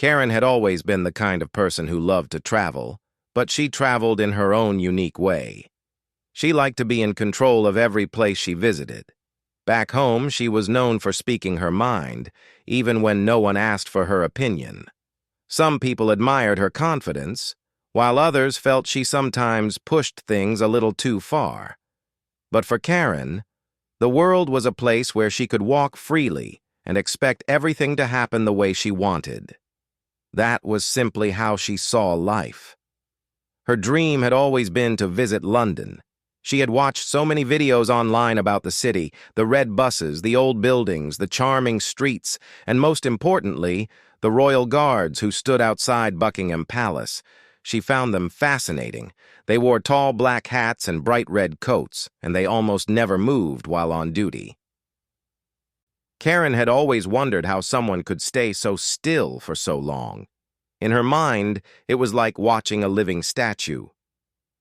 Karen had always been the kind of person who loved to travel, but she traveled in her own unique way. She liked to be in control of every place she visited. Back home, she was known for speaking her mind, even when no one asked for her opinion. Some people admired her confidence, while others felt she sometimes pushed things a little too far. But for Karen, the world was a place where she could walk freely and expect everything to happen the way she wanted. That was simply how she saw life. Her dream had always been to visit London. She had watched so many videos online about the city, the red buses, the old buildings, the charming streets, and most importantly, the royal guards who stood outside Buckingham Palace. She found them fascinating. They wore tall black hats and bright red coats, and they almost never moved while on duty. Karen had always wondered how someone could stay so still for so long. In her mind, it was like watching a living statue.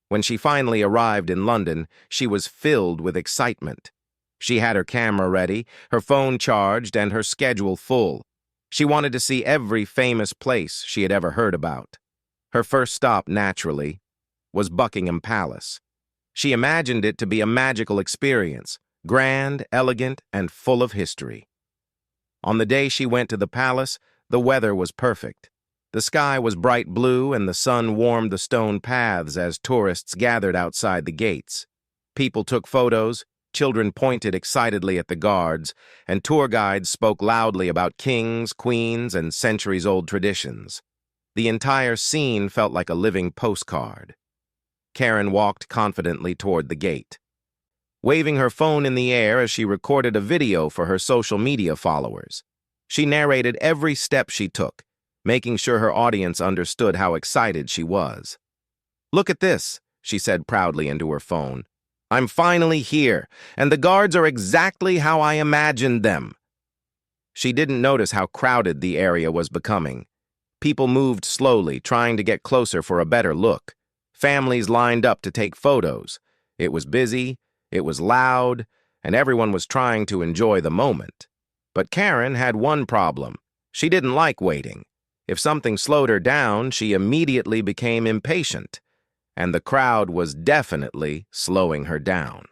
When she finally arrived in London, she was filled with excitement. She had her camera ready, her phone charged, and her schedule full. She wanted to see every famous place she had ever heard about. Her first stop, naturally, was Buckingham Palace. She imagined it to be a magical experience, grand, elegant, and full of history. On the day she went to the palace, the weather was perfect. The sky was bright blue and the sun warmed the stone paths as tourists gathered outside the gates. People took photos, children pointed excitedly at the guards, and tour guides spoke loudly about kings, queens, and centuries-old traditions. The entire scene felt like a living postcard. Karen walked confidently toward the gate, waving her phone in the air as she recorded a video for her social media followers. She narrated every step she took, making sure her audience understood how excited she was. "Look at this," she said proudly into her phone. "I'm finally here, and the guards are exactly how I imagined them." She didn't notice how crowded the area was becoming. People moved slowly, trying to get closer for a better look. Families lined up to take photos. It was busy, it was loud, and everyone was trying to enjoy the moment. But Karen had one problem. She didn't like waiting. If something slowed her down, she immediately became impatient, and the crowd was definitely slowing her down.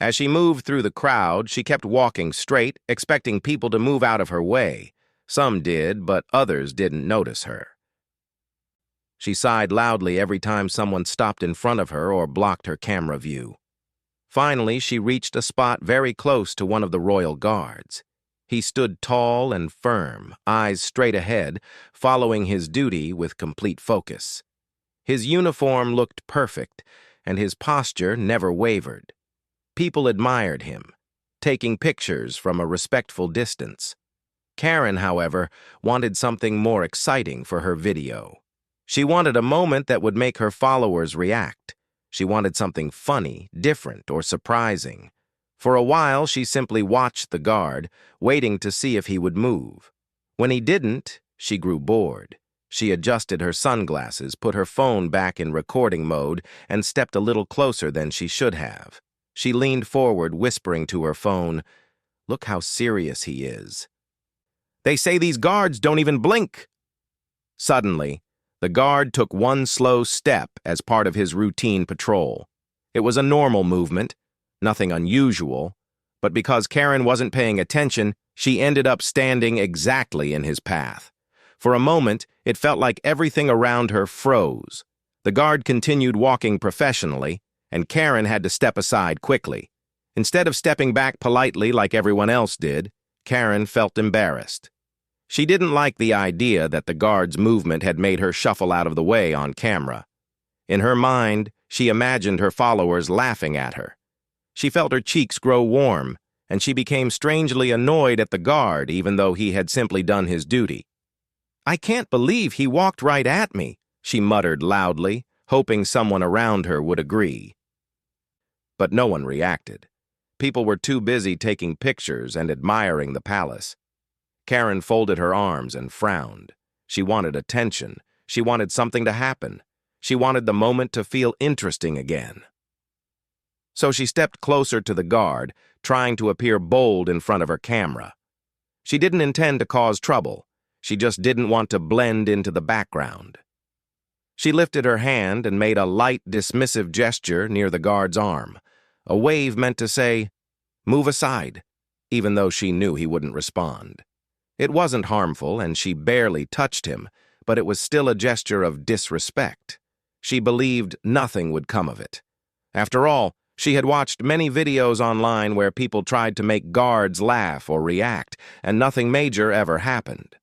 As she moved through the crowd, she kept walking straight, expecting people to move out of her way. Some did, but others didn't notice her. She sighed loudly every time someone stopped in front of her or blocked her camera view. Finally, she reached a spot very close to one of the royal guards. He stood tall and firm, eyes straight ahead, following his duty with complete focus. His uniform looked perfect, and his posture never wavered. People admired him, taking pictures from a respectful distance. Karen, however, wanted something more exciting for her video. She wanted a moment that would make her followers react. She wanted something funny, different, or surprising. For a while, she simply watched the guard, waiting to see if he would move. When he didn't, she grew bored. She adjusted her sunglasses, put her phone back in recording mode, and stepped a little closer than she should have. She leaned forward, whispering to her phone, "Look how serious he is. They say these guards don't even blink." Suddenly, the guard took one slow step as part of his routine patrol. It was a normal movement, nothing unusual, but because Karen wasn't paying attention, she ended up standing exactly in his path. For a moment, it felt like everything around her froze. The guard continued walking professionally, and Karen had to step aside quickly. Instead of stepping back politely like everyone else did, Karen felt embarrassed. She didn't like the idea that the guard's movement had made her shuffle out of the way on camera. In her mind, she imagined her followers laughing at her. She felt her cheeks grow warm, and she became strangely annoyed at the guard even though he had simply done his duty. "I can't believe he walked right at me," she muttered loudly, hoping someone around her would agree. But no one reacted. People were too busy taking pictures and admiring the palace. Karen folded her arms and frowned. She wanted attention. She wanted something to happen. She wanted the moment to feel interesting again. So she stepped closer to the guard, trying to appear bold in front of her camera. She didn't intend to cause trouble. She just didn't want to blend into the background. She lifted her hand and made a light, dismissive gesture near the guard's arm, a wave meant to say, "Move aside," even though she knew he wouldn't respond. It wasn't harmful, and she barely touched him, but it was still a gesture of disrespect. She believed nothing would come of it. After all, she had watched many videos online where people tried to make guards laugh or react, and nothing major ever happened.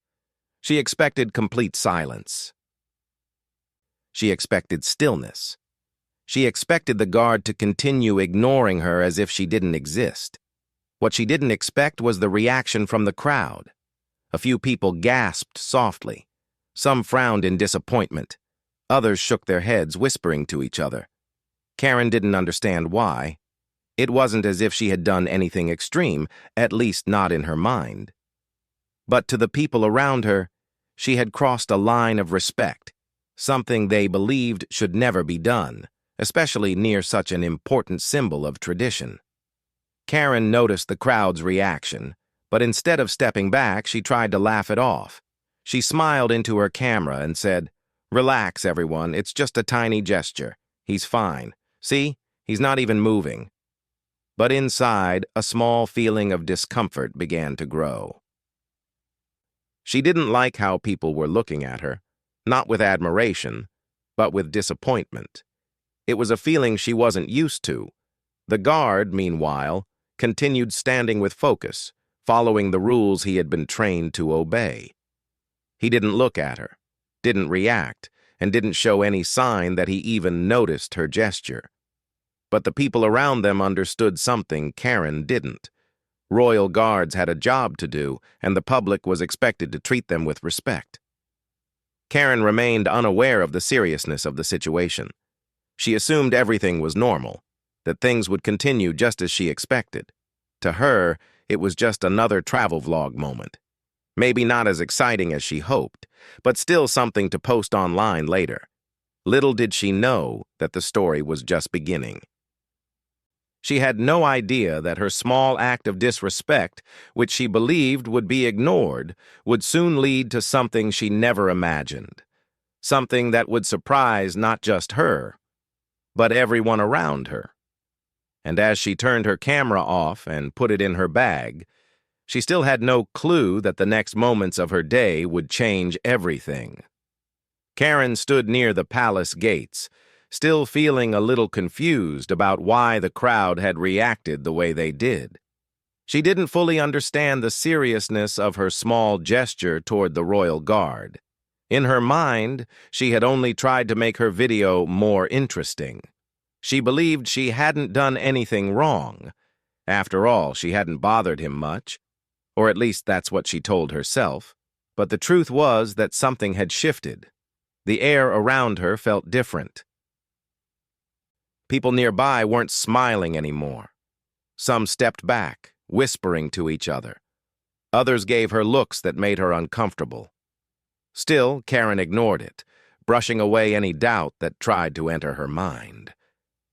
She expected complete silence. She expected stillness. She expected the guard to continue ignoring her as if she didn't exist. What she didn't expect was the reaction from the crowd. A few people gasped softly. Some frowned in disappointment. Others shook their heads, whispering to each other. Karen didn't understand why. It wasn't as if she had done anything extreme, at least not in her mind. But to the people around her, she had crossed a line of respect, something they believed should never be done, especially near such an important symbol of tradition. Karen noticed the crowd's reaction, but instead of stepping back, she tried to laugh it off. She smiled into her camera and said, "Relax, everyone, it's just a tiny gesture. He's fine. See, he's not even moving." But inside, a small feeling of discomfort began to grow. She didn't like how people were looking at her, not with admiration, but with disappointment. It was a feeling she wasn't used to. The guard, meanwhile, continued standing with focus, following the rules he had been trained to obey. He didn't look at her, didn't react, and didn't show any sign that he even noticed her gesture. But the people around them understood something Karen didn't. Royal guards had a job to do, and the public was expected to treat them with respect. Karen remained unaware of the seriousness of the situation. She assumed everything was normal, that things would continue just as she expected. To her, it was just another travel vlog moment. Maybe not as exciting as she hoped, but still something to post online later. Little did she know that the story was just beginning. She had no idea that her small act of disrespect, which she believed would be ignored, would soon lead to something she never imagined. Something that would surprise not just her, but everyone around her. And as she turned her camera off and put it in her bag, she still had no clue that the next moments of her day would change everything. Karen stood near the palace gates, still feeling a little confused about why the crowd had reacted the way they did. She didn't fully understand the seriousness of her small gesture toward the royal guard. In her mind, she had only tried to make her video more interesting. She believed she hadn't done anything wrong. After all, she hadn't bothered him much, or at least that's what she told herself. But the truth was that something had shifted. The air around her felt different. People nearby weren't smiling anymore. Some stepped back, whispering to each other. Others gave her looks that made her uncomfortable. Still, Karen ignored it, brushing away any doubt that tried to enter her mind.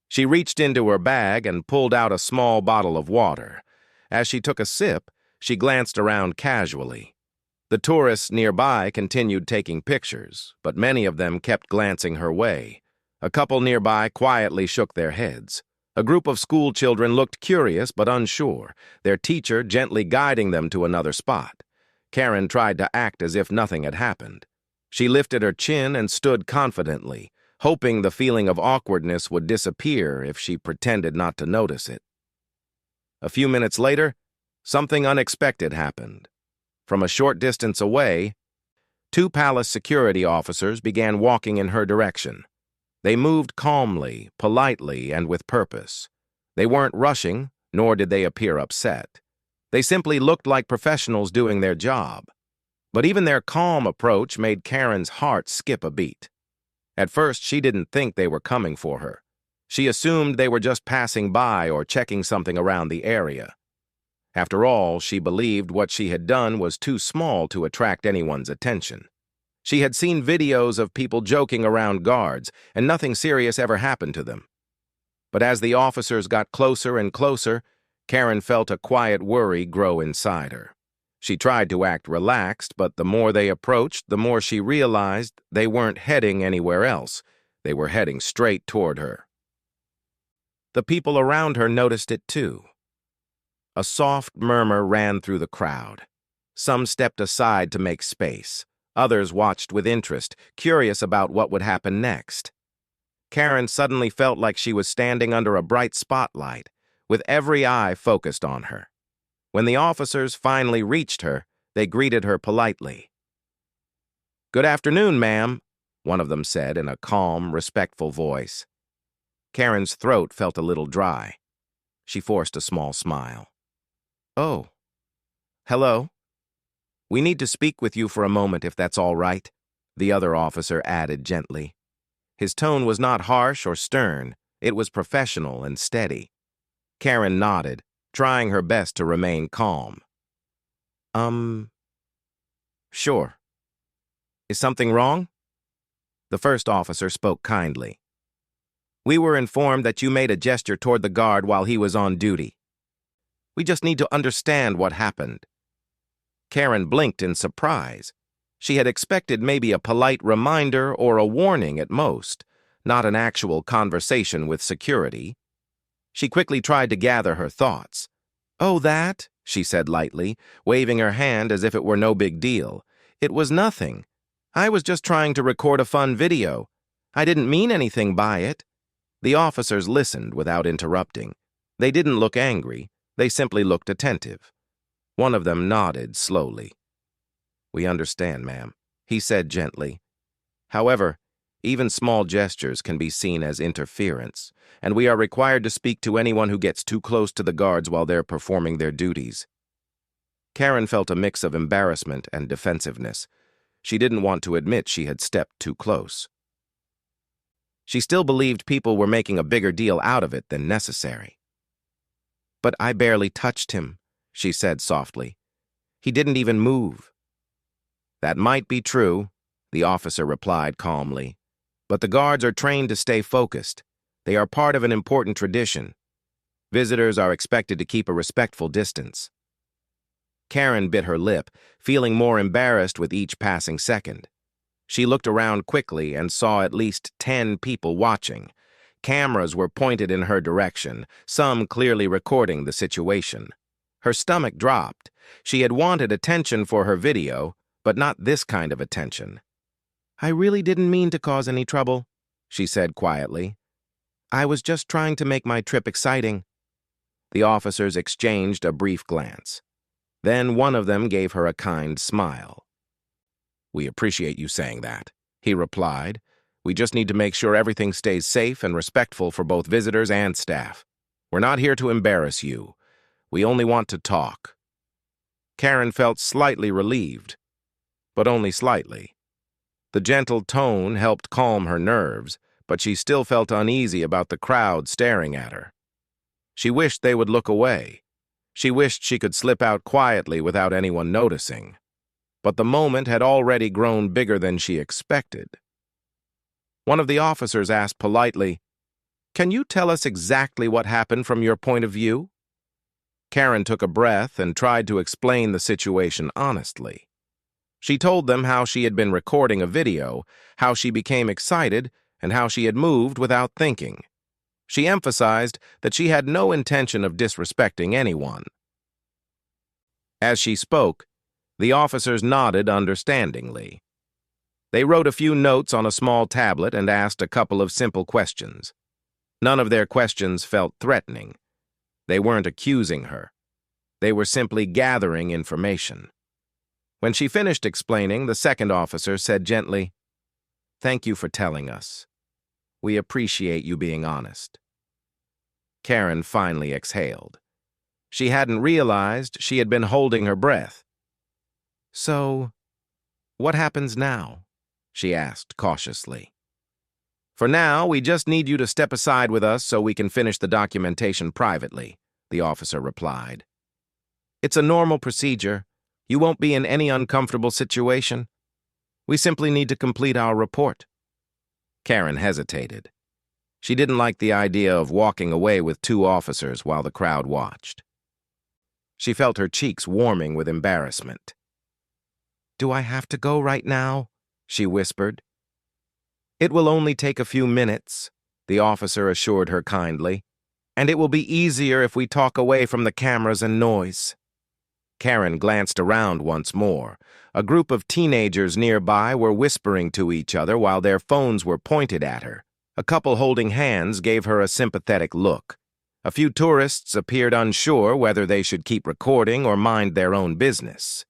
She reached into her bag and pulled out a small bottle of water. As she took a sip, she glanced around casually. The tourists nearby continued taking pictures, but many of them kept glancing her way. A couple nearby quietly shook their heads. A group of school children looked curious but unsure, their teacher gently guiding them to another spot. Karen tried to act as if nothing had happened. She lifted her chin and stood confidently, hoping the feeling of awkwardness would disappear if she pretended not to notice it. A few minutes later, something unexpected happened. From a short distance away, 2 palace security officers began walking in her direction. They moved calmly, politely, and with purpose. They weren't rushing, nor did they appear upset. They simply looked like professionals doing their job. But even their calm approach made Karen's heart skip a beat. At first, she didn't think they were coming for her. She assumed they were just passing by or checking something around the area. After all, she believed what she had done was too small to attract anyone's attention. She had seen videos of people joking around guards, and nothing serious ever happened to them. But as the officers got closer and closer, Karen felt a quiet worry grow inside her. She tried to act relaxed, but the more they approached, the more she realized they weren't heading anywhere else. They were heading straight toward her. The people around her noticed it too. A soft murmur ran through the crowd. Some stepped aside to make space. Others watched with interest, curious about what would happen next. Karen suddenly felt like she was standing under a bright spotlight, with every eye focused on her. When the officers finally reached her, they greeted her politely. "Good afternoon, ma'am," one of them said in a calm, respectful voice. Karen's throat felt a little dry. She forced a small smile. "Oh, hello. We need to speak with you for a moment, if that's all right," the other officer added gently. His tone was not harsh or stern. It was professional and steady. Karen nodded, trying her best to remain calm. Sure. Is something wrong?" The first officer spoke kindly. "We were informed that you made a gesture toward the guard while he was on duty. We just need to understand what happened." Karen blinked in surprise. She had expected maybe a polite reminder or a warning at most, not an actual conversation with security. She quickly tried to gather her thoughts. "Oh, that," she said lightly, waving her hand as if it were no big deal. "It was nothing. I was just trying to record a fun video. I didn't mean anything by it." The officers listened without interrupting. They didn't look angry. They simply looked attentive. One of them nodded slowly. "We understand, ma'am," he said gently. "However, even small gestures can be seen as interference, and we are required to speak to anyone who gets too close to the guards while they're performing their duties." Karen felt a mix of embarrassment and defensiveness. She didn't want to admit she had stepped too close. She still believed people were making a bigger deal out of it than necessary. "But I barely touched him," she said softly. "He didn't even move." "That might be true," the officer replied calmly. "But the guards are trained to stay focused. They are part of an important tradition. Visitors are expected to keep a respectful distance." Karen bit her lip, feeling more embarrassed with each passing second. She looked around quickly and saw at least 10 people watching. Cameras were pointed in her direction, some clearly recording the situation. Her stomach dropped. She had wanted attention for her video, but not this kind of attention. "I really didn't mean to cause any trouble," she said quietly. "I was just trying to make my trip exciting." The officers exchanged a brief glance. Then one of them gave her a kind smile. "We appreciate you saying that," he replied. "We just need to make sure everything stays safe and respectful for both visitors and staff. We're not here to embarrass you. We only want to talk." Karen felt slightly relieved, but only slightly. The gentle tone helped calm her nerves, but she still felt uneasy about the crowd staring at her. She wished they would look away. She wished she could slip out quietly without anyone noticing. But the moment had already grown bigger than she expected. One of the officers asked politely, "Can you tell us exactly what happened from your point of view?" Karen took a breath and tried to explain the situation honestly. She told them how she had been recording a video, how she became excited, and how she had moved without thinking. She emphasized that she had no intention of disrespecting anyone. As she spoke, the officers nodded understandingly. They wrote a few notes on a small tablet and asked a couple of simple questions. None of their questions felt threatening. They weren't accusing her. They were simply gathering information. When she finished explaining, the second officer said gently, "Thank you for telling us. We appreciate you being honest." Karen finally exhaled. She hadn't realized she had been holding her breath. "So, what happens now?" she asked cautiously. "For now, we just need you to step aside with us so we can finish the documentation privately," the officer replied. "It's a normal procedure. You won't be in any uncomfortable situation. We simply need to complete our report." Karen hesitated. She didn't like the idea of walking away with 2 officers while the crowd watched. She felt her cheeks warming with embarrassment. "Do I have to go right now?" she whispered. "It will only take a few minutes," the officer assured her kindly, "and it will be easier if we talk away from the cameras and noise." Karen glanced around once more. A group of teenagers nearby were whispering to each other while their phones were pointed at her. A couple holding hands gave her a sympathetic look. A few tourists appeared unsure whether they should keep recording or mind their own business.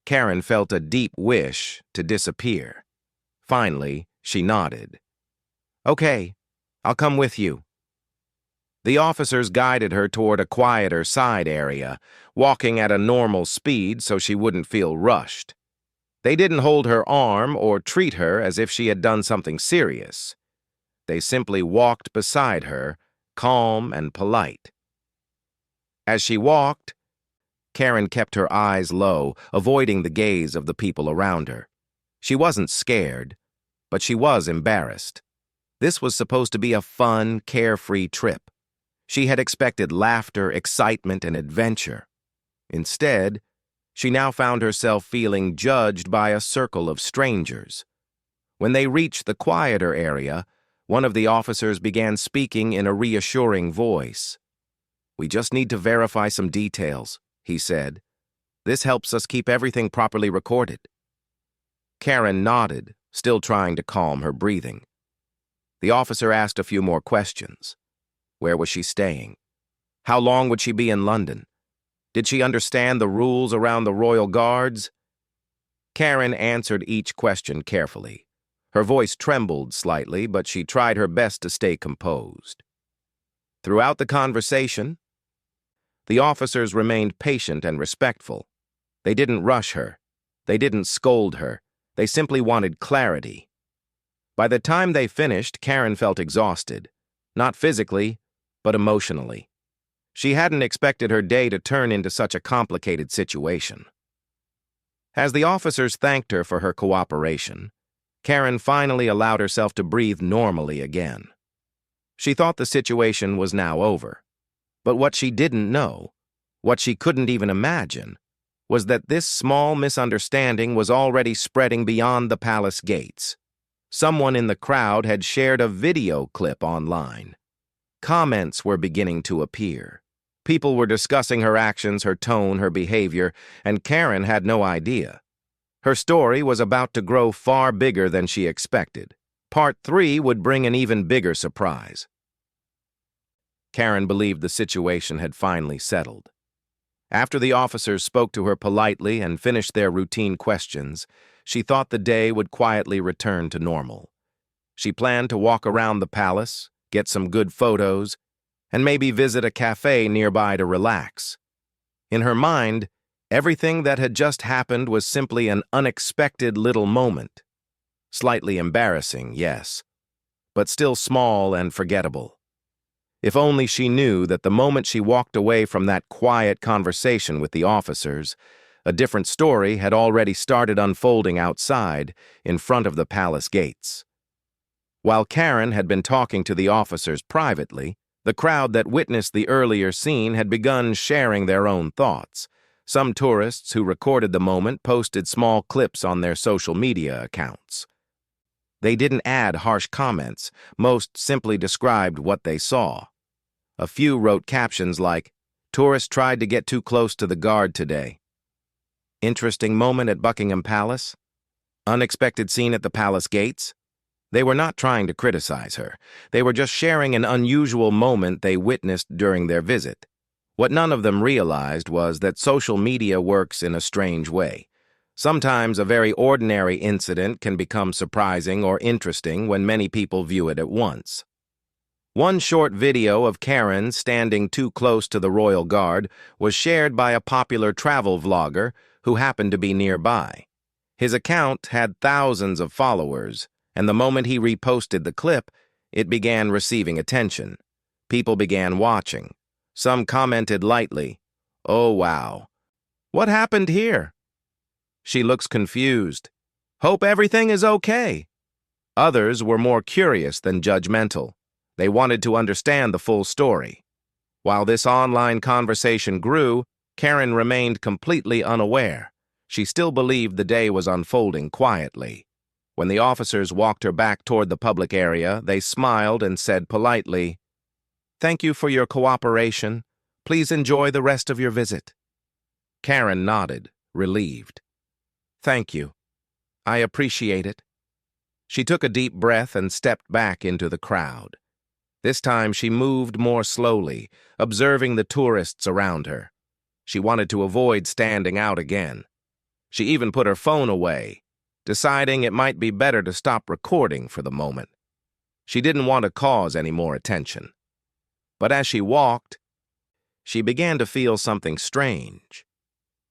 Karen felt a deep wish to disappear. Finally, she nodded. "Okay, I'll come with you." The officers guided her toward a quieter side area, walking at a normal speed so she wouldn't feel rushed. They didn't hold her arm or treat her as if she had done something serious. They simply walked beside her, calm and polite. As she walked, Karen kept her eyes low, avoiding the gaze of the people around her. She wasn't scared, but she was embarrassed. This was supposed to be a fun, carefree trip. She had expected laughter, excitement, and adventure. Instead, she now found herself feeling judged by a circle of strangers. When they reached the quieter area, one of the officers began speaking in a reassuring voice. "We just need to verify some details," he said. "This helps us keep everything properly recorded." Karen nodded, still trying to calm her breathing. The officer asked a few more questions. Where was she staying? How long would she be in London? Did she understand the rules around the royal guards? Karen answered each question carefully. Her voice trembled slightly, but she tried her best to stay composed. Throughout the conversation, the officers remained patient and respectful. They didn't rush her. They didn't scold her. They simply wanted clarity. By the time they finished, Karen felt exhausted, not physically, but emotionally. She hadn't expected her day to turn into such a complicated situation. As the officers thanked her for her cooperation, Karen finally allowed herself to breathe normally again. She thought the situation was now over. But what she didn't know, what she couldn't even imagine, was that this small misunderstanding was already spreading beyond the palace gates. Someone in the crowd had shared a video clip online. Comments were beginning to appear. People were discussing her actions, her tone, her behavior, and Karen had no idea. Her story was about to grow far bigger than she expected. Part 3 would bring an even bigger surprise. Karen believed the situation had finally settled. After the officers spoke to her politely and finished their routine questions, she thought the day would quietly return to normal. She planned to walk around the palace, get some good photos, and maybe visit a cafe nearby to relax. In her mind, everything that had just happened was simply an unexpected little moment. Slightly embarrassing, yes, but still small and forgettable. If only she knew that the moment she walked away from that quiet conversation with the officers, a different story had already started unfolding outside, in front of the palace gates. While Karen had been talking to the officers privately, the crowd that witnessed the earlier scene had begun sharing their own thoughts. Some tourists who recorded the moment posted small clips on their social media accounts. They didn't add harsh comments, most simply described what they saw. A few wrote captions like, "Tourist tried to get too close to the guard today." "Interesting moment at Buckingham Palace." "Unexpected scene at the palace gates." They were not trying to criticize her. They were just sharing an unusual moment they witnessed during their visit. What none of them realized was that social media works in a strange way. Sometimes a very ordinary incident can become surprising or interesting when many people view it at once. One short video of Karen standing too close to the royal guard was shared by a popular travel vlogger who happened to be nearby. His account had thousands of followers, and the moment he reposted the clip, it began receiving attention. People began watching. Some commented lightly, "Oh, wow. What happened here? She looks confused. Hope everything is okay." Others were more curious than judgmental. They wanted to understand the full story. While this online conversation grew, Karen remained completely unaware. She still believed the day was unfolding quietly. When the officers walked her back toward the public area, they smiled and said politely, "Thank you for your cooperation. Please enjoy the rest of your visit." Karen nodded, relieved. "Thank you. I appreciate it." She took a deep breath and stepped back into the crowd. This time she moved more slowly, observing the tourists around her. She wanted to avoid standing out again. She even put her phone away, deciding it might be better to stop recording for the moment. She didn't want to cause any more attention. But as she walked, she began to feel something strange.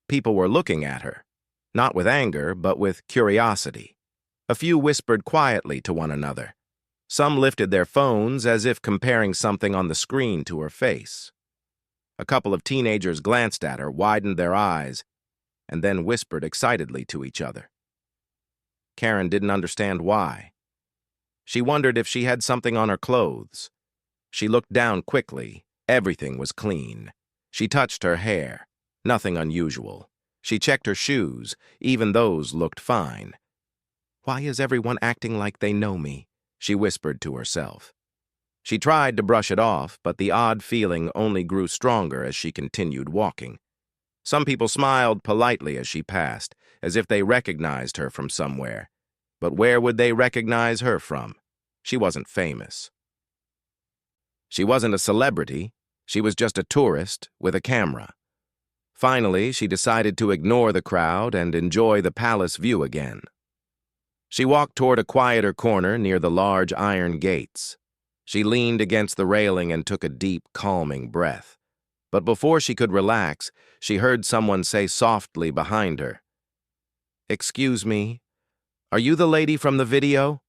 People were looking at her, not with anger, but with curiosity. A few whispered quietly to one another. Some lifted their phones as if comparing something on the screen to her face. A couple of teenagers glanced at her, widened their eyes, and then whispered excitedly to each other. Karen didn't understand why. She wondered if she had something on her clothes. She looked down quickly. Everything was clean. She touched her hair. Nothing unusual. She checked her shoes. Even those looked fine. "Why is everyone acting like they know me?" she whispered to herself. She tried to brush it off, but the odd feeling only grew stronger as she continued walking. Some people smiled politely as she passed, as if they recognized her from somewhere. But where would they recognize her from? She wasn't famous. She wasn't a celebrity. She was just a tourist with a camera. Finally, she decided to ignore the crowd and enjoy the palace view again. She walked toward a quieter corner near the large iron gates. She leaned against the railing and took a deep, calming breath. But before she could relax, she heard someone say softly behind her, "Excuse me, are you the lady from the video?"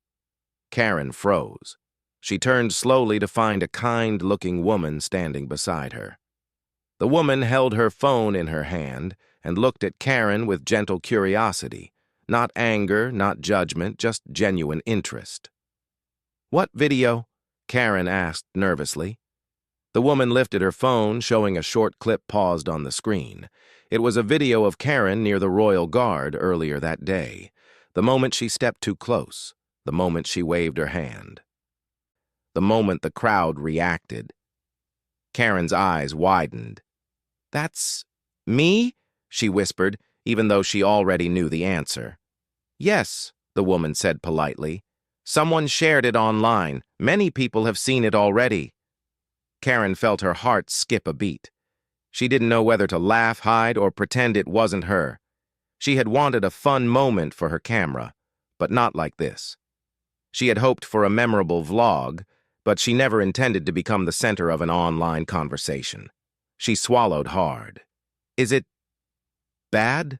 Karen froze. She turned slowly to find a kind-looking woman standing beside her. The woman held her phone in her hand and looked at Karen with gentle curiosity. Not anger, not judgment, just genuine interest. "What video?" Karen asked nervously. The woman lifted her phone, showing a short clip paused on the screen. It was a video of Karen near the Royal Guard earlier that day. The moment she stepped too close. The moment she waved her hand. The moment the crowd reacted. Karen's eyes widened. "That's me?" she whispered, even though she already knew the answer. "Yes," the woman said politely. "Someone shared it online. Many people have seen it already." Karen felt her heart skip a beat. She didn't know whether to laugh, hide, or pretend it wasn't her. She had wanted a fun moment for her camera, but not like this. She had hoped for a memorable vlog, but she never intended to become the center of an online conversation. She swallowed hard. "Is it bad?"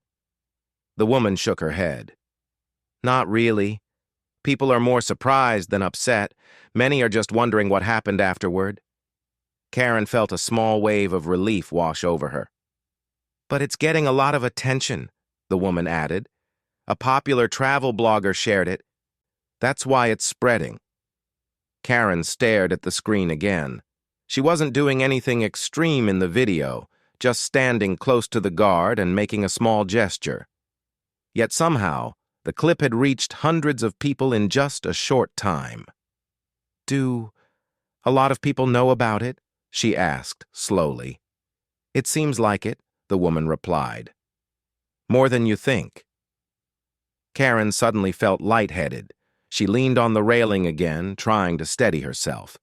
The woman shook her head. "Not really. People are more surprised than upset. Many are just wondering what happened afterward." Karen felt a small wave of relief wash over her. "But it's getting a lot of attention," the woman added. "A popular travel blogger shared it. That's why it's spreading." Karen stared at the screen again. She wasn't doing anything extreme in the video, just standing close to the guard and making a small gesture. Yet somehow, the clip had reached hundreds of people in just a short time. "Do a lot of people know about it?" she asked, slowly. "It seems like it," the woman replied. "More than you think." Karen suddenly felt lightheaded. She leaned on the railing again, trying to steady herself.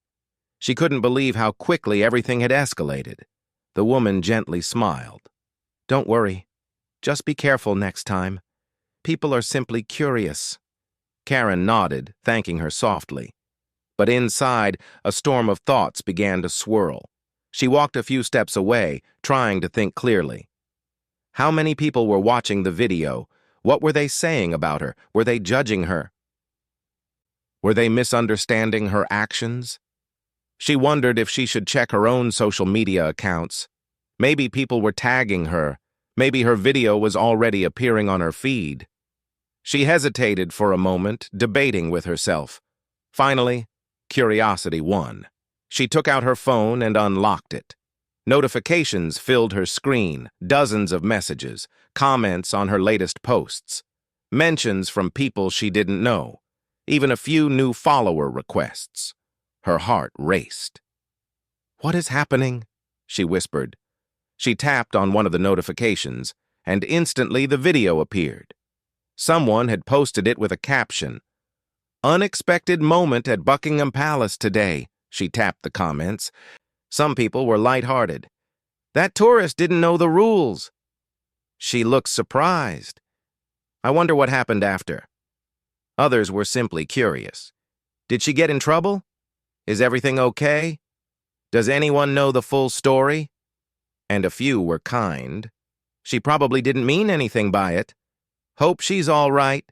She couldn't believe how quickly everything had escalated. The woman gently smiled. "Don't worry. Just be careful next time. People are simply curious." Karen nodded, thanking her softly. But inside, a storm of thoughts began to swirl. She walked a few steps away, trying to think clearly. How many people were watching the video? What were they saying about her? Were they judging her? Were they misunderstanding her actions? She wondered if she should check her own social media accounts. Maybe people were tagging her. Maybe her video was already appearing on her feed. She hesitated for a moment, debating with herself. Finally, curiosity won. She took out her phone and unlocked it. Notifications filled her screen, dozens of messages, comments on her latest posts, mentions from people she didn't know, even a few new follower requests. Her heart raced. "What is happening?" she whispered. She tapped on one of the notifications, and instantly the video appeared. Someone had posted it with a caption. "Unexpected moment at Buckingham Palace today," she tapped the comments. Some people were lighthearted. "That tourist didn't know the rules." She looked surprised. "I wonder what happened after." Others were simply curious. "Did she get in trouble? Is everything okay? Does anyone know the full story?" And a few were kind. "She probably didn't mean anything by it. Hope she's all right.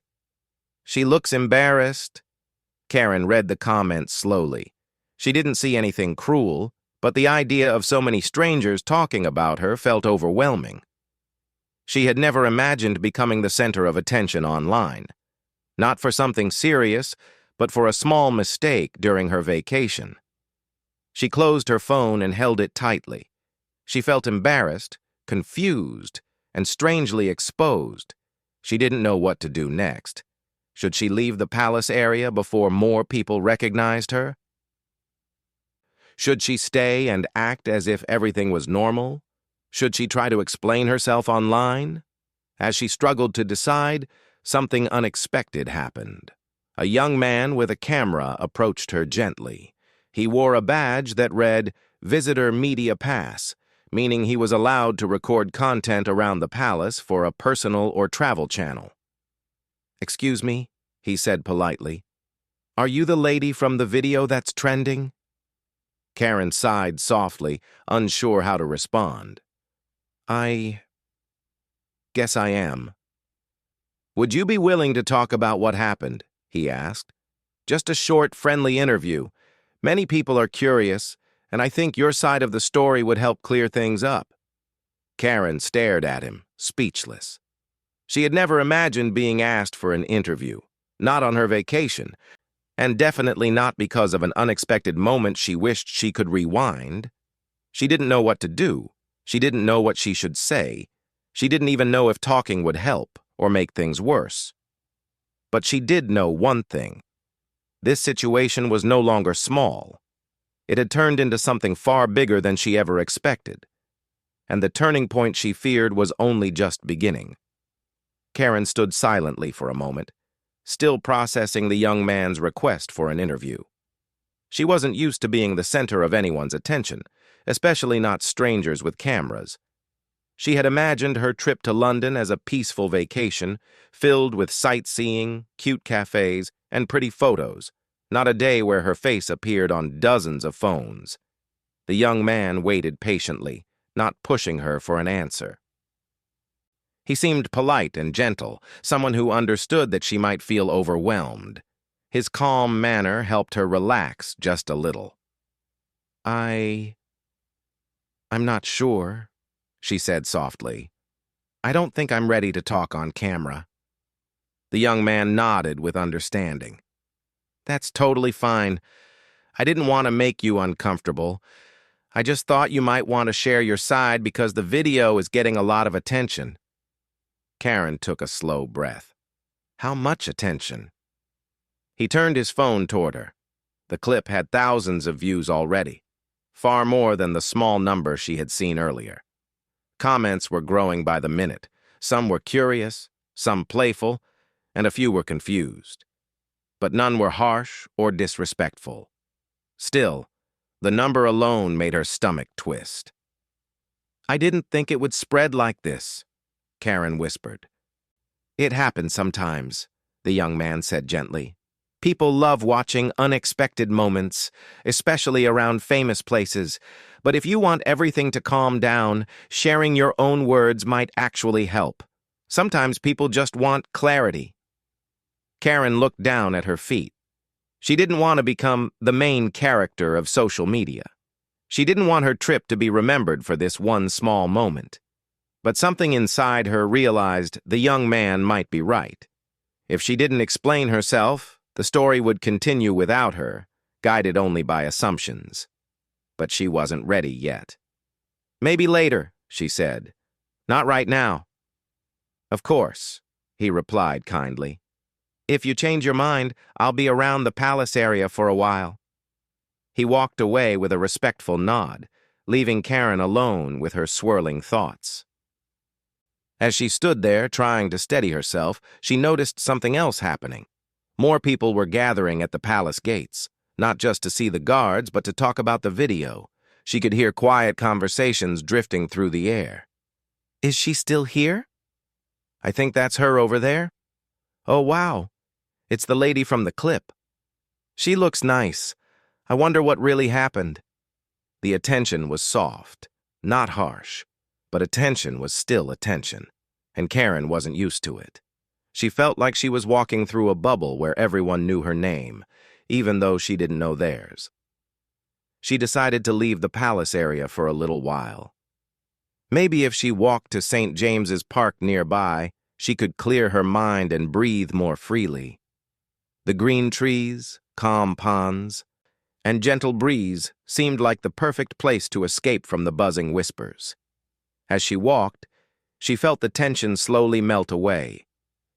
She looks embarrassed." Karen read the comments slowly. She didn't see anything cruel, but the idea of so many strangers talking about her felt overwhelming. She had never imagined becoming the center of attention online. Not for something serious, but for a small mistake during her vacation. She closed her phone and held it tightly. She felt embarrassed, confused, and strangely exposed. She didn't know what to do next. Should she leave the palace area before more people recognized her? Should she stay and act as if everything was normal? Should she try to explain herself online? As she struggled to decide, something unexpected happened. A young man with a camera approached her gently. He wore a badge that read, "Visitor Media Pass," meaning he was allowed to record content around the palace for a personal or travel channel. "Excuse me," he said politely. "Are you the lady from the video that's trending?" Karen sighed softly, unsure how to respond. "I guess I am." "Would you be willing to talk about what happened?" he asked. "Just a short, friendly interview. Many people are curious, and I think your side of the story would help clear things up." Karen stared at him, speechless. She had never imagined being asked for an interview, not on her vacation, and definitely not because of an unexpected moment she wished she could rewind. She didn't know what to do. She didn't know what she should say. She didn't even know if talking would help or make things worse. But she did know one thing. This situation was no longer small. It had turned into something far bigger than she ever expected. And the turning point she feared was only just beginning. Karen stood silently for a moment, still processing the young man's request for an interview. She wasn't used to being the center of anyone's attention, especially not strangers with cameras. She had imagined her trip to London as a peaceful vacation, filled with sightseeing, cute cafes, and pretty photos, not a day where her face appeared on dozens of phones. The young man waited patiently, not pushing her for an answer. He seemed polite and gentle, someone who understood that she might feel overwhelmed. His calm manner helped her relax just a little. I'm not sure," she said softly. "I don't think I'm ready to talk on camera." The young man nodded with understanding. "That's totally fine. I didn't want to make you uncomfortable. I just thought you might want to share your side because the video is getting a lot of attention." Karen took a slow breath. How much attention? He turned his phone toward her. The clip had thousands of views already, far more than the small number she had seen earlier. Comments were growing by the minute. Some were curious, some playful, and a few were confused. But none were harsh or disrespectful. Still, the number alone made her stomach twist. "I didn't think it would spread like this," Karen whispered. "It happens sometimes," the young man said gently. "People love watching unexpected moments, especially around famous places. But if you want everything to calm down, sharing your own words might actually help. Sometimes people just want clarity." Karen looked down at her feet. She didn't want to become the main character of social media. She didn't want her trip to be remembered for this one small moment. But something inside her realized the young man might be right. If she didn't explain herself, the story would continue without her, guided only by assumptions. But she wasn't ready yet. Maybe later, she said. Not right now. Of course, he replied kindly. If you change your mind, I'll be around the palace area for a while. He walked away with a respectful nod, leaving Karen alone with her swirling thoughts. As she stood there trying to steady herself, she noticed something else happening. More people were gathering at the palace gates, not just to see the guards, but to talk about the video. She could hear quiet conversations drifting through the air. Is she still here? I think that's her over there. Oh, wow. It's the lady from the clip. She looks nice. I wonder what really happened. The attention was soft, not harsh, but attention was still attention, and Karen wasn't used to it. She felt like she was walking through a bubble where everyone knew her name, even though she didn't know theirs. She decided to leave the palace area for a little while. Maybe if she walked to St. James's Park nearby, she could clear her mind and breathe more freely. The green trees, calm ponds, and gentle breeze seemed like the perfect place to escape from the buzzing whispers. As she walked, she felt the tension slowly melt away.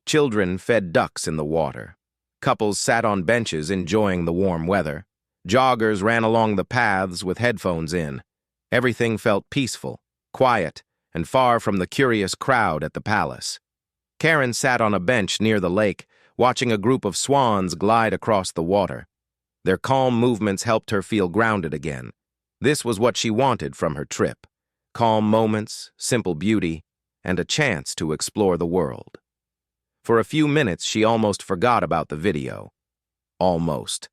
Children fed ducks in the water. Couples sat on benches enjoying the warm weather. Joggers ran along the paths with headphones in. Everything felt peaceful, quiet, and far from the curious crowd at the palace. Karen sat on a bench near the lake, watching a group of swans glide across the water. Their calm movements helped her feel grounded again. This was what she wanted from her trip: calm moments, simple beauty, and a chance to explore the world. For a few minutes, she almost forgot about the video. Almost.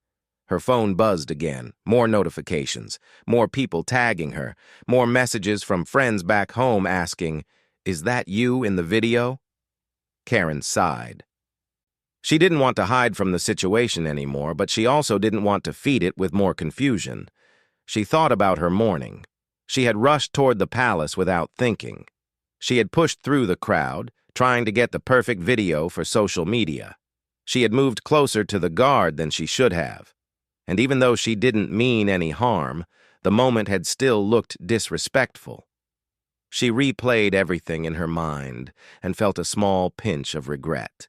Her phone buzzed again, more notifications, more people tagging her, more messages from friends back home asking, "Is that you in the video?" Karen sighed. She didn't want to hide from the situation anymore, but she also didn't want to feed it with more confusion. She thought about her morning. She had rushed toward the palace without thinking. She had pushed through the crowd, trying to get the perfect video for social media. She had moved closer to the guard than she should have. And even though she didn't mean any harm, the moment had still looked disrespectful. She replayed everything in her mind and felt a small pinch of regret.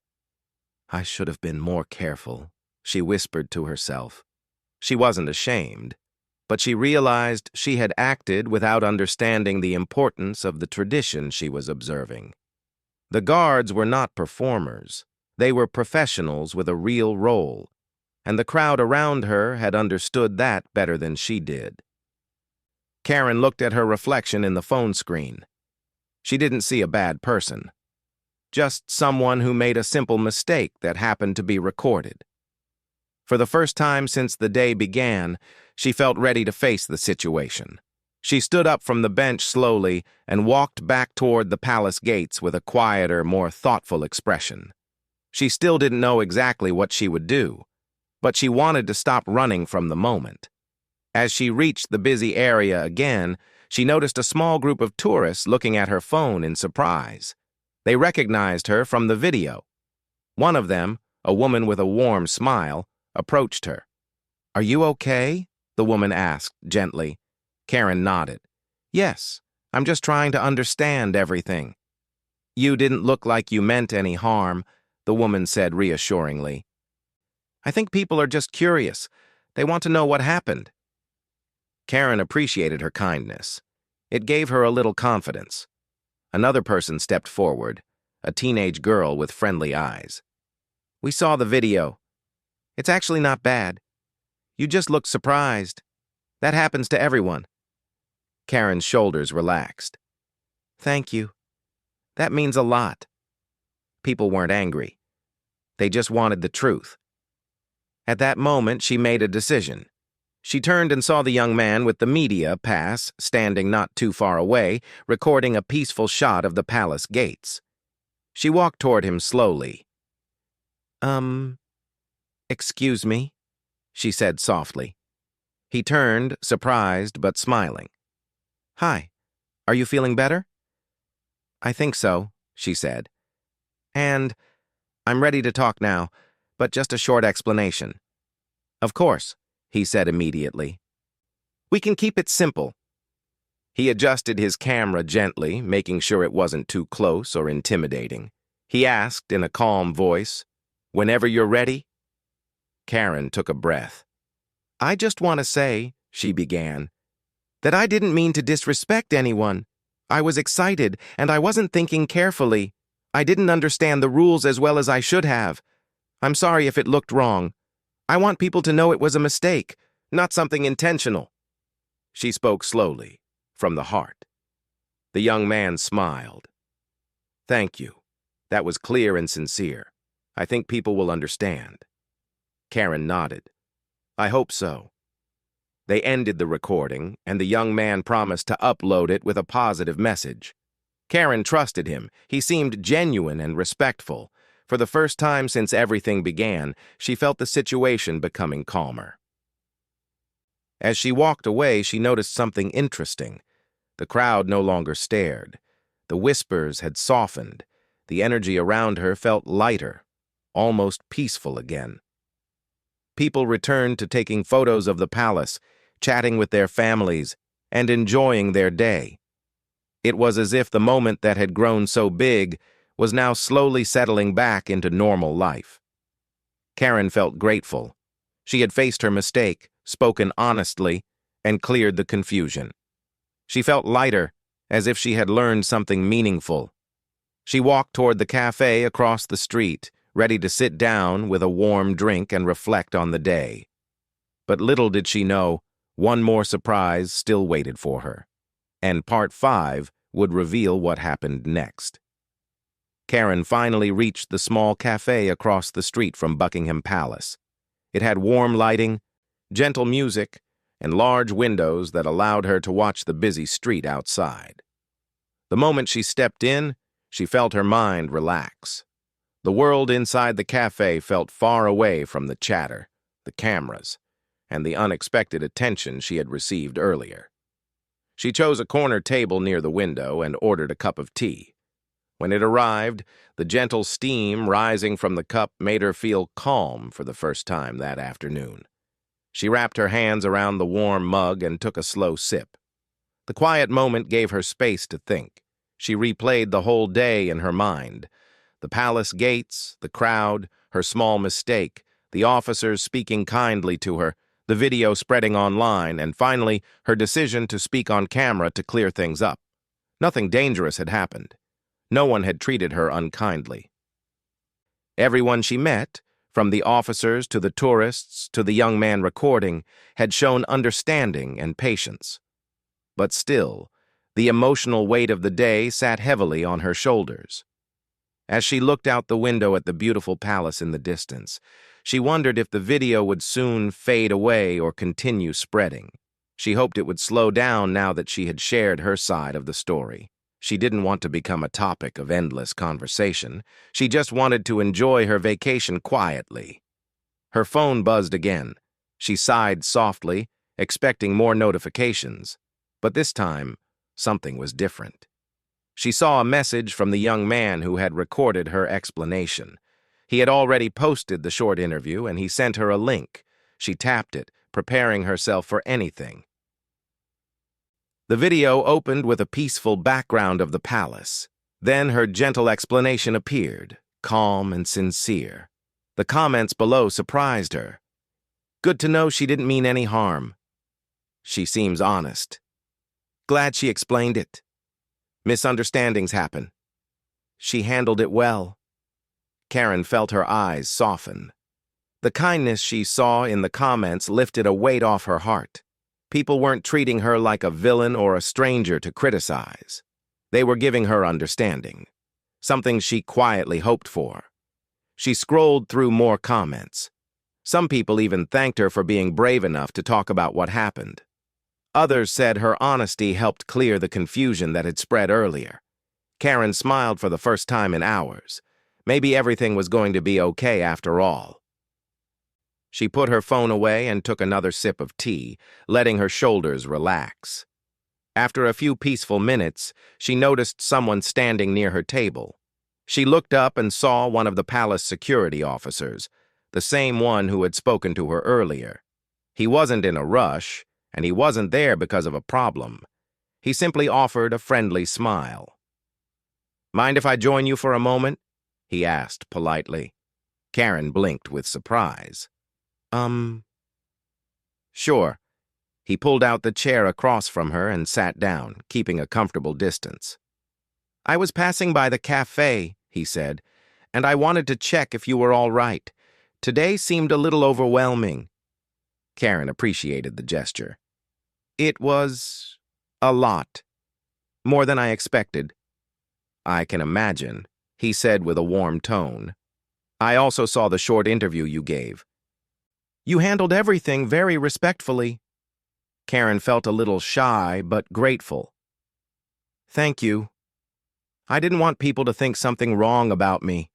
I should have been more careful, she whispered to herself. She wasn't ashamed, but she realized she had acted without understanding the importance of the tradition she was observing. The guards were not performers. They were professionals with a real role, and the crowd around her had understood that better than she did. Karen looked at her reflection in the phone screen. She didn't see a bad person, just someone who made a simple mistake that happened to be recorded. For the first time since the day began, she felt ready to face the situation. She stood up from the bench slowly and walked back toward the palace gates with a quieter, more thoughtful expression. She still didn't know exactly what she would do, but she wanted to stop running from the moment. As she reached the busy area again, she noticed a small group of tourists looking at her phone in surprise. They recognized her from the video. One of them, a woman with a warm smile, approached her. "Are you okay?" the woman asked gently. Karen nodded. "Yes, I'm just trying to understand everything." "You didn't look like you meant any harm," the woman said reassuringly. "I think people are just curious. They want to know what happened." Karen appreciated her kindness. It gave her a little confidence. Another person stepped forward, a teenage girl with friendly eyes. "We saw the video. It's actually not bad. You just looked surprised. That happens to everyone." Karen's shoulders relaxed. "Thank you. That means a lot." People weren't angry. They just wanted the truth. At that moment, she made a decision. She turned and saw the young man with the media pass standing not too far away, recording a peaceful shot of the palace gates. She walked toward him slowly. Excuse me," she said softly. He turned, surprised but smiling. "Hi, are you feeling better?" "I think so," she said. "And I'm ready to talk now, but just a short explanation." "Of course," he said immediately. "We can keep it simple. He adjusted his camera gently, making sure it wasn't too close or intimidating. He asked in a calm voice, "Whenever you're ready?" Karen took a breath. "I just want to say," she began, "that I didn't mean to disrespect anyone. I was excited, and I wasn't thinking carefully. I didn't understand the rules as well as I should have. I'm sorry if it looked wrong. I want people to know it was a mistake, not something intentional." She spoke slowly, from the heart. The young man smiled. "Thank you. That was clear and sincere. I think people will understand." Karen nodded. "I hope so." They ended the recording, and the young man promised to upload it with a positive message. Karen trusted him. He seemed genuine and respectful. For the first time since everything began, she felt the situation becoming calmer. As she walked away, she noticed something interesting. The crowd no longer stared. The whispers had softened. The energy around her felt lighter, almost peaceful again. People returned to taking photos of the palace, chatting with their families, and enjoying their day. It was as if the moment that had grown so big was now slowly settling back into normal life. Karen felt grateful. She had faced her mistake, spoken honestly, and cleared the confusion. She felt lighter, as if she had learned something meaningful. She walked toward the cafe across the street, ready to sit down with a warm drink and reflect on the day. But little did she know, one more surprise still waited for her. And Part 5 would reveal what happened next. Karen finally reached the small cafe across the street from Buckingham Palace. It had warm lighting, gentle music, and large windows that allowed her to watch the busy street outside. The moment she stepped in, she felt her mind relax. The world inside the cafe felt far away from the chatter, the cameras, and the unexpected attention she had received earlier. She chose a corner table near the window and ordered a cup of tea. When it arrived, the gentle steam rising from the cup made her feel calm for the first time that afternoon. She wrapped her hands around the warm mug and took a slow sip. The quiet moment gave her space to think. She replayed the whole day in her mind. The palace gates, the crowd, her small mistake, the officers speaking kindly to her, the video spreading online, and finally, her decision to speak on camera to clear things up. Nothing dangerous had happened. No one had treated her unkindly. Everyone she met, from the officers to the tourists to the young man recording, had shown understanding and patience. But still, the emotional weight of the day sat heavily on her shoulders. As she looked out the window at the beautiful palace in the distance, she wondered if the video would soon fade away or continue spreading. She hoped it would slow down now that she had shared her side of the story. She didn't want to become a topic of endless conversation. She just wanted to enjoy her vacation quietly. Her phone buzzed again. She sighed softly, expecting more notifications. But this time, something was different. She saw a message from the young man who had recorded her explanation. He had already posted the short interview, and he sent her a link. She tapped it, preparing herself for anything. The video opened with a peaceful background of the palace. Then her gentle explanation appeared, calm and sincere. The comments below surprised her. Good to know she didn't mean any harm. She seems honest. Glad she explained it. Misunderstandings happen. She handled it well. Karen felt her eyes soften. The kindness she saw in the comments lifted a weight off her heart. People weren't treating her like a villain or a stranger to criticize. They were giving her understanding, something she quietly hoped for. She scrolled through more comments. Some people even thanked her for being brave enough to talk about what happened. Others said her honesty helped clear the confusion that had spread earlier. Karen smiled for the first time in hours. Maybe everything was going to be okay after all. She put her phone away and took another sip of tea, letting her shoulders relax. After a few peaceful minutes, she noticed someone standing near her table. She looked up and saw one of the palace security officers, the same one who had spoken to her earlier. He wasn't in a rush, and he wasn't there because of a problem. He simply offered a friendly smile. "Mind if I join you for a moment?" he asked politely. Karen blinked with surprise. Sure." He pulled out the chair across from her and sat down, keeping a comfortable distance. "I was passing by the cafe," he said, "and I wanted to check if you were all right. Today seemed a little overwhelming." Karen appreciated the gesture. "It was a lot. More than I expected." "I can imagine," he said with a warm tone. "I also saw the short interview you gave. You handled everything very respectfully." Karen felt a little shy but grateful. "Thank you. I didn't want people to think something wrong about me."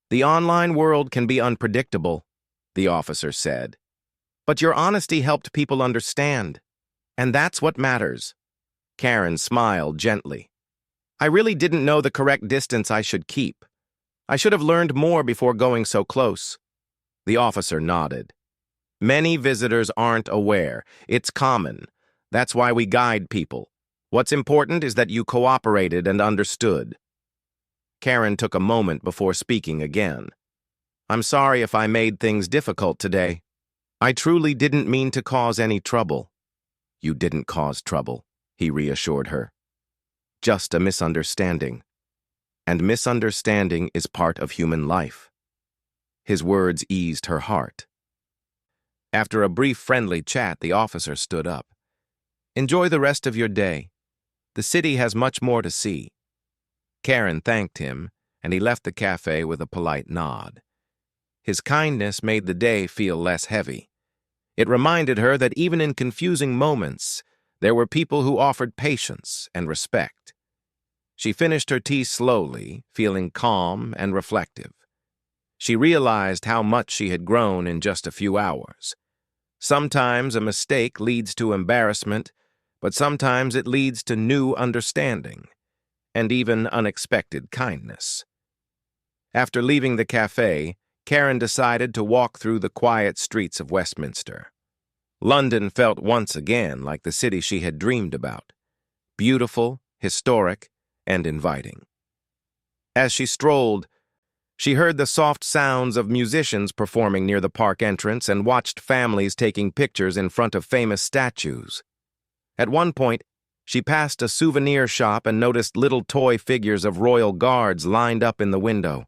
"The online world can be unpredictable," the officer said. "But your honesty helped people understand. And that's what matters." Karen smiled gently. "I really didn't know the correct distance I should keep. I should have learned more before going so close." The officer nodded. "Many visitors aren't aware. It's common. That's why we guide people. What's important is that you cooperated and understood." Karen took a moment before speaking again. "I'm sorry if I made things difficult today. I truly didn't mean to cause any trouble." "You didn't cause trouble," he reassured her. "Just a misunderstanding. And misunderstanding is part of human life." His words eased her heart. After a brief friendly chat, the officer stood up. "Enjoy the rest of your day. The city has much more to see." Karen thanked him, and he left the cafe with a polite nod. His kindness made the day feel less heavy. It reminded her that even in confusing moments, there were people who offered patience and respect. She finished her tea slowly, feeling calm and reflective. She realized how much she had grown in just a few hours. Sometimes a mistake leads to embarrassment, but sometimes it leads to new understanding, and even unexpected kindness. After leaving the cafe, Karen decided to walk through the quiet streets of Westminster. London felt once again like the city she had dreamed about, beautiful, historic, and inviting. As she strolled, she heard the soft sounds of musicians performing near the park entrance and watched families taking pictures in front of famous statues. At one point, she passed a souvenir shop and noticed little toy figures of royal guards lined up in the window.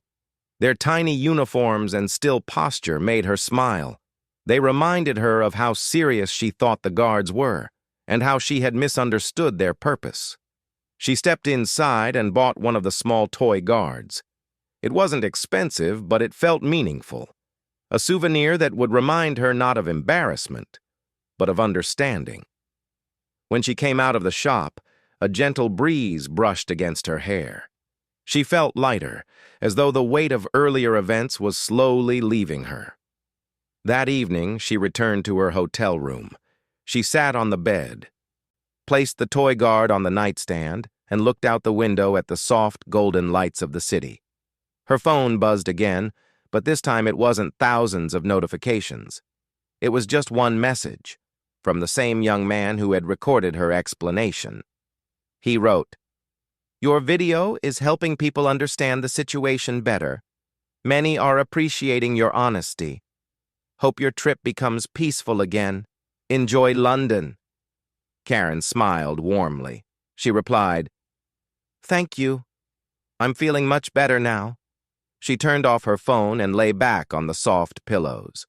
Their tiny uniforms and still posture made her smile. They reminded her of how serious she thought the guards were, and how she had misunderstood their purpose. She stepped inside and bought one of the small toy guards. It wasn't expensive, but it felt meaningful. A souvenir that would remind her not of embarrassment, but of understanding. When she came out of the shop, a gentle breeze brushed against her hair. She felt lighter, as though the weight of earlier events was slowly leaving her. That evening, she returned to her hotel room. She sat on the bed, placed the toy guard on the nightstand, and looked out the window at the soft, golden lights of the city. Her phone buzzed again, but this time it wasn't thousands of notifications. It was just one message, from the same young man who had recorded her explanation. He wrote, "Your video is helping people understand the situation better. Many are appreciating your honesty. Hope your trip becomes peaceful again. Enjoy London." Karen smiled warmly. She replied, "Thank you. I'm feeling much better now." She turned off her phone and lay back on the soft pillows.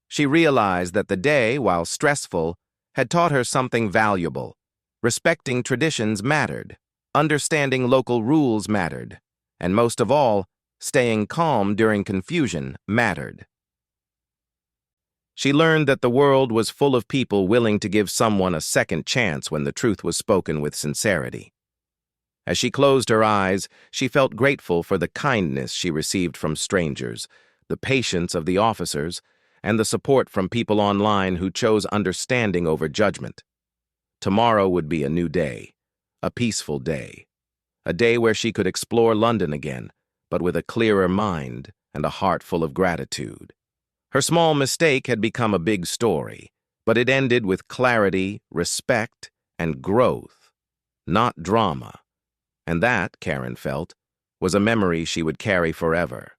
She realized that the day, while stressful, had taught her something valuable. Respecting traditions mattered, understanding local rules mattered, and most of all, staying calm during confusion mattered. She learned that the world was full of people willing to give someone a second chance when the truth was spoken with sincerity. As she closed her eyes, she felt grateful for the kindness she received from strangers, the patience of the officers, and the support from people online who chose understanding over judgment. Tomorrow would be a new day, a peaceful day, a day where she could explore London again, but with a clearer mind and a heart full of gratitude. Her small mistake had become a big story, but it ended with clarity, respect, and growth. not drama. And that, Karen felt, was a memory she would carry forever.